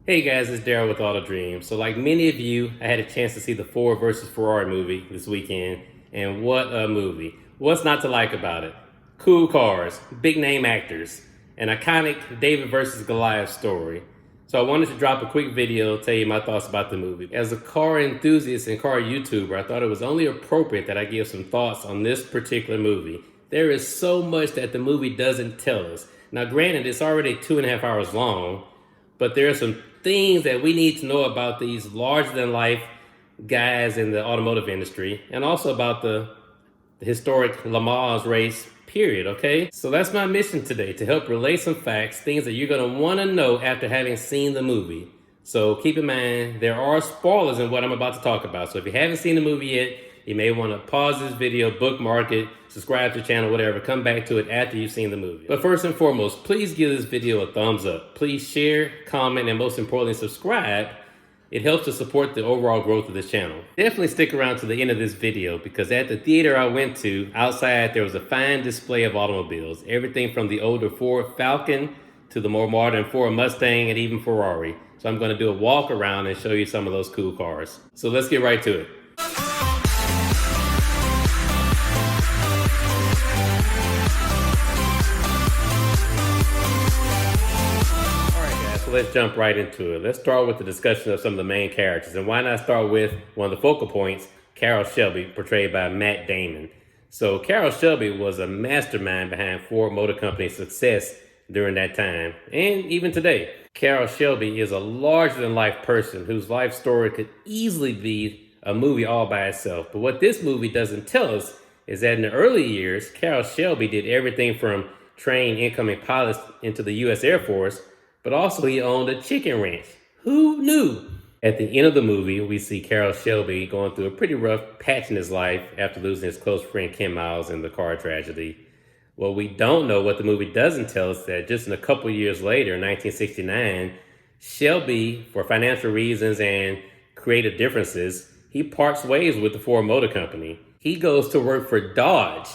Hey guys, it's Daryl with Auto Dreams. So like many of you, I had a chance to see the Ford versus Ferrari movie this weekend, and what a movie. What's not to like about it? Cool cars, big name actors, an iconic David versus Goliath story. So I wanted to drop a quick video, tell you my thoughts about the movie. As a car enthusiast and car YouTuber, I thought it was only appropriate that I give some thoughts on this particular movie. There is so much that the movie doesn't tell us. Now granted, it's already 2.5 hours long, but there are some things that we need to know about these larger than life guys in the automotive industry, and also about the historic Le Mans race, period, okay? So that's my mission today, to help relay some facts, things that you're gonna wanna know after having seen the movie. So keep in mind, there are spoilers in what I'm about to talk about. So if you haven't seen the movie yet, you may want to pause this video, bookmark it, subscribe to the channel, whatever. Come back to it after you've seen the movie. But first and foremost, please give this video a thumbs up. Please share, comment, and most importantly, subscribe. It helps to support the overall growth of this channel. Definitely stick around to the end of this video, because at the theater I went to, outside there was a fine display of automobiles. Everything from the older Ford Falcon to the more modern Ford Mustang and even Ferrari. So I'm going to do a walk around and show you some of those cool cars. So let's get right to it. So let's jump right into it. Let's start with the discussion of some of the main characters. And why not start with one of the focal points, Carroll Shelby, portrayed by Matt Damon. So Carroll Shelby was a mastermind behind Ford Motor Company's success during that time, and even today. Carroll Shelby is a larger-than-life person whose life story could easily be a movie all by itself. But what this movie doesn't tell us is that in the early years, Carroll Shelby did everything from train incoming pilots into the U.S. Air Force, but also he owned a chicken ranch. Who knew? At the end of the movie, we see Carroll Shelby going through a pretty rough patch in his life after losing his close friend Kim Miles in the car tragedy. What we don't know, what the movie doesn't tell us, that just in a couple years later, in 1969, Shelby, for financial reasons and creative differences, he parts ways with the Ford Motor Company. He goes to work for Dodge.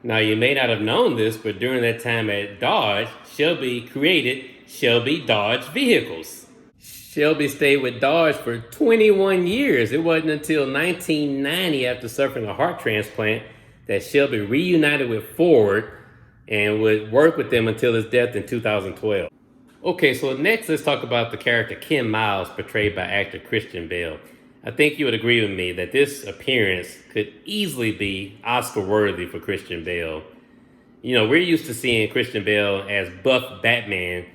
Now, you may not have known this, but during that time at Dodge, Shelby created Shelby Dodge Vehicles. Shelby stayed with Dodge for 21 years. It wasn't until 1990, after suffering a heart transplant, that Shelby reunited with Ford and would work with them until his death in 2012. Okay, so next let's talk about the character Kim Miles, portrayed by actor Christian Bale. I think you would agree with me that this appearance could easily be Oscar worthy for Christian Bale. You know, we're used to seeing Christian Bale as buff Batman,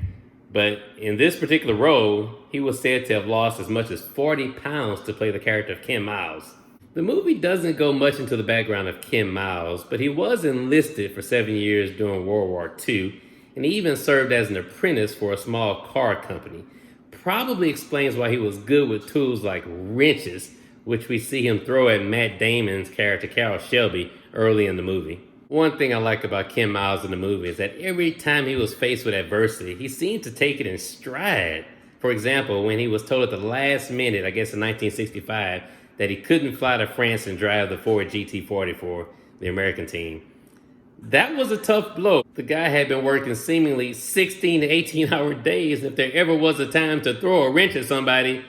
but in this particular role, he was said to have lost as much as 40 pounds to play the character of Kim Miles. The movie doesn't go much into the background of Kim Miles, but he was enlisted for 7 years during World War II, and he even served as an apprentice for a small car company. Probably explains why he was good with tools like wrenches, which we see him throw at Matt Damon's character Carroll Shelby early in the movie. One thing I like about Kim Miles in the movie is that every time he was faced with adversity, he seemed to take it in stride. For example, when he was told at the last minute, I guess in 1965, that he couldn't fly to France and drive the Ford GT40 for the American team. That was a tough blow. The guy had been working seemingly 16 to 18-hour days. If there ever was a time to throw a wrench at somebody,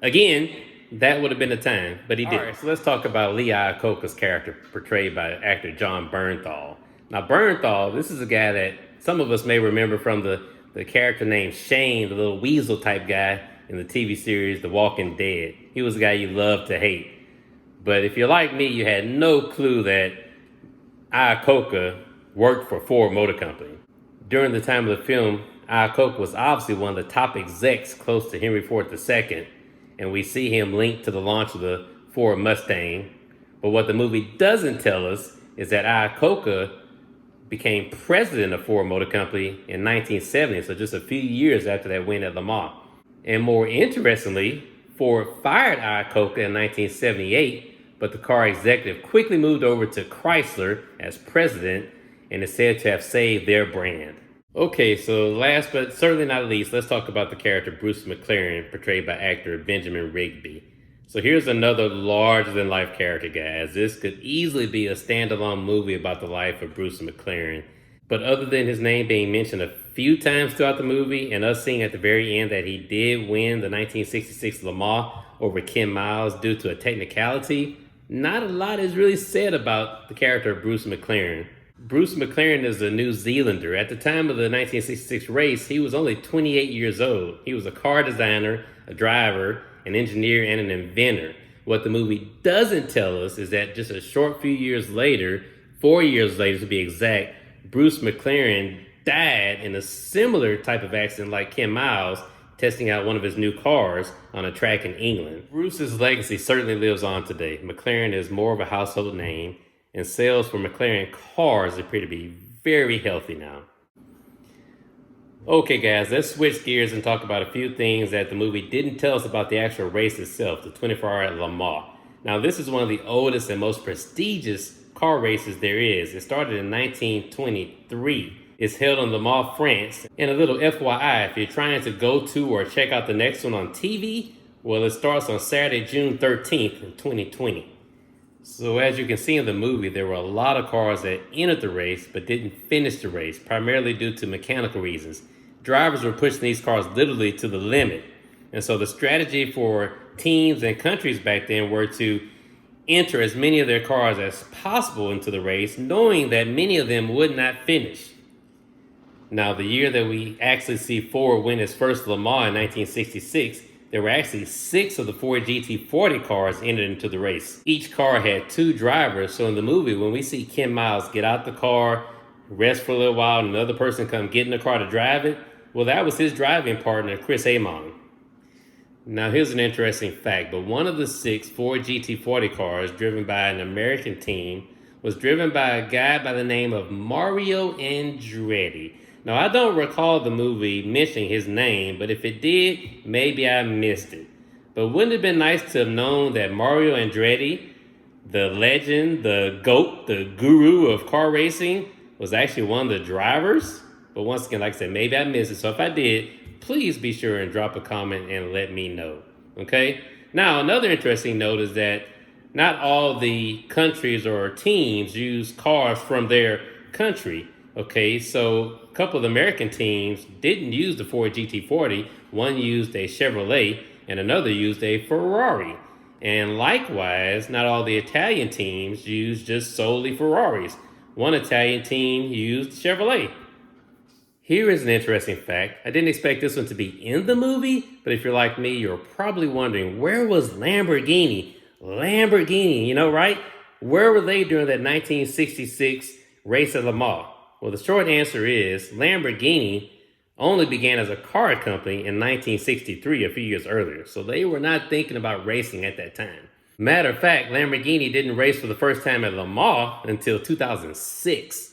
again, that would have been the time, but he didn't. All right, so let's talk about Lee Iacocca's character, portrayed by actor Jon Bernthal. Now, Bernthal, this is a guy that some of us may remember from the character named Shane, the little weasel type guy in the TV series The Walking Dead. He was a guy you loved to hate. But if you're like me, you had no clue that Iaococca worked for Ford Motor Company. During the time of the film, Iaococca was obviously one of the top execs close to Henry Ford II, and we see him linked to the launch of the Ford Mustang. But what the movie doesn't tell us is that Iaococca became president of Ford Motor Company in 1970, so just a few years after that win at Le Mans. And more interestingly, Ford fired Iaococca in 1978, but the car executive quickly moved over to Chrysler as president and is said to have saved their brand. Okay, so last but certainly not least, let's talk about the character Bruce McLaren, portrayed by actor Benjamin Rigby. So here's another larger-than-life character, guys. This could easily be a standalone movie about the life of Bruce McLaren. But other than his name being mentioned a few times throughout the movie, and us seeing at the very end that he did win the 1966 Le Mans over Ken Miles due to a technicality, not a lot is really said about the character of Bruce McLaren. Bruce McLaren is a New Zealander. At the time of the 1966 race, he was only 28 years old. He was a car designer, a driver, an engineer, and an inventor. What the movie doesn't tell us is that just a short few years later, 4 years later to be exact, Bruce McLaren died in a similar type of accident like Ken Miles, testing out one of his new cars on a track in England. Bruce's legacy certainly lives on today. McLaren is more of a household name, and sales for McLaren cars appear to be very healthy now. Okay guys, let's switch gears and talk about a few things that the movie didn't tell us about the actual race itself, the 24-hour Le Mans. Now this is one of the oldest and most prestigious car races there is. It started in 1923. It's held in Le Mans, France. And a little FYI, if you're trying to go to or check out the next one on TV, well, it starts on Saturday, June 13th in 2020. So as you can see in the movie, there were a lot of cars that entered the race but didn't finish the race, primarily due to mechanical reasons. Drivers were pushing these cars literally to the limit. And so the strategy for teams and countries back then were to enter as many of their cars as possible into the race, knowing that many of them would not finish. Now, the year that we actually see Ford win his first Le Mans in 1966, there were actually 6 of the Ford GT40 cars entered into the race. Each car had 2 drivers, so in the movie, when we see Ken Miles get out the car, rest for a little while, and another person come get in the car to drive it, well, that was his driving partner, Chris Amon. Now, here's an interesting fact, but one of the 6 Ford GT40 cars driven by an American team was driven by a guy by the name of Mario Andretti. Now, I don't recall the movie mentioning his name, but if it did, maybe I missed it. But wouldn't it have been nice to have known that Mario Andretti, the legend, the GOAT, the guru of car racing, was actually one of the drivers? But once again, like I said, maybe I missed it. So if I did, please be sure and drop a comment and let me know. Okay? Now, another interesting note is that not all the countries or teams use cars from their country. Okay, so a couple of the American teams didn't use the Ford GT40. One used a Chevrolet and another used a Ferrari. And likewise, not all the Italian teams used just solely Ferraris. One Italian team used Chevrolet. Here is an interesting fact. I didn't expect this one to be in the movie, but if you're like me, you're probably wondering, where was Lamborghini? Lamborghini, you know, right? Where were they during that 1966 race at Le Mans? Well, the short answer is Lamborghini only began as a car company in 1963, a few years earlier. So they were not thinking about racing at that time. Matter of fact, Lamborghini didn't race for the first time at Le Mans until 2006.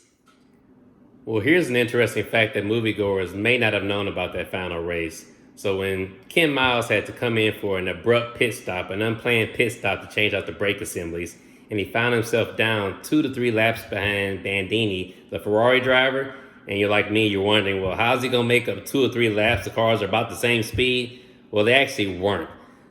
Well, here's an interesting fact that moviegoers may not have known about that final race. So when Ken Miles had to come in for an abrupt pit stop, an unplanned pit stop to change out the brake assemblies, and he found himself down 2 to 3 laps behind Bandini, the Ferrari driver, and you're like me, you're wondering, well, how's he going to make up 2 or 3 laps? The cars are about the same speed. Well, they actually weren't.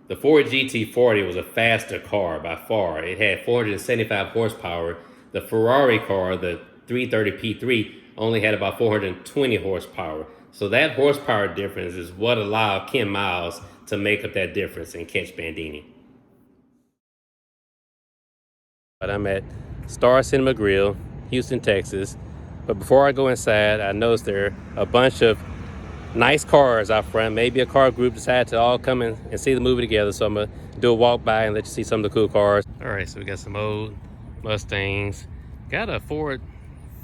The Ford GT40 was a faster car by far. It had 475 horsepower. The Ferrari car, the 330 P3, only had about 420 horsepower. So that horsepower difference is what allowed Ken Miles to make up that difference and catch Bandini. But I'm at Star Cinema Grill, Houston, Texas. But before I go inside, I noticed there are a bunch of nice cars out front. Maybe a car group decided to all come in and see the movie together. So I'm going to do a walk by and let you see some of the cool cars. All right, so we got some old Mustangs. Got a Ford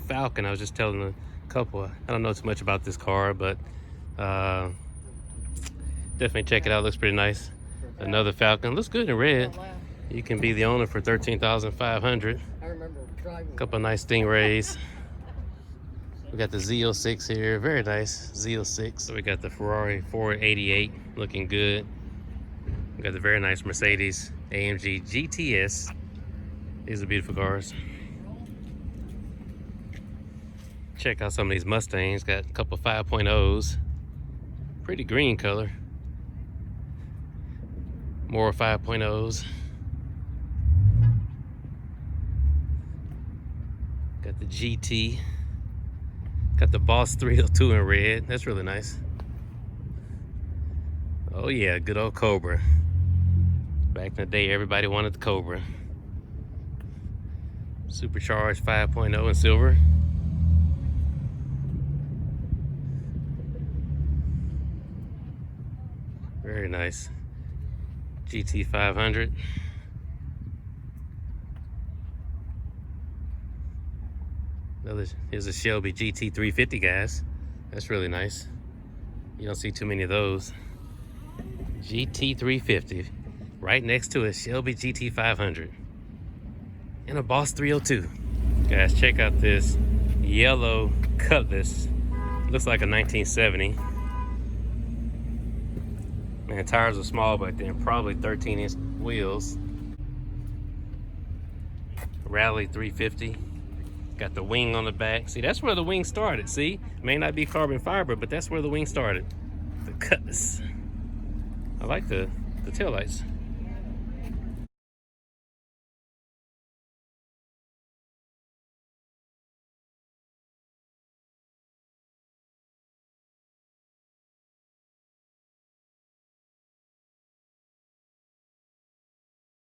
Falcon. I was just telling a couple. I don't know too much about this car, but definitely check it out. Looks pretty nice. Another Falcon. Looks good in red. You can be the owner for $13,500. I remember driving. A couple of nice Stingrays. We got the Z06 here, very nice Z06. So we got the Ferrari 488 looking good. We got the very nice Mercedes AMG GTS. These are beautiful cars. Check out some of these Mustangs. Got a couple 5.0s. Pretty green color. More 5.0s. Got the GT. Got the Boss 302 in red. That's really nice. Oh yeah, good old Cobra. Back in the day, everybody wanted the Cobra. Supercharged 5.0 in silver. Very nice. GT 500. Here's a Shelby GT 350, guys. That's really nice. You don't see too many of those. GT 350. Right next to a Shelby GT 500. And a Boss 302. Guys, check out this yellow Cutlass. Looks like a 1970. Man, tires were small back then, probably 13-inch wheels. Rally 350. Got the wing on the back. See, that's where the wing started, see? May not be carbon fiber, but that's where the wing started. The Cutlass. I like the taillights.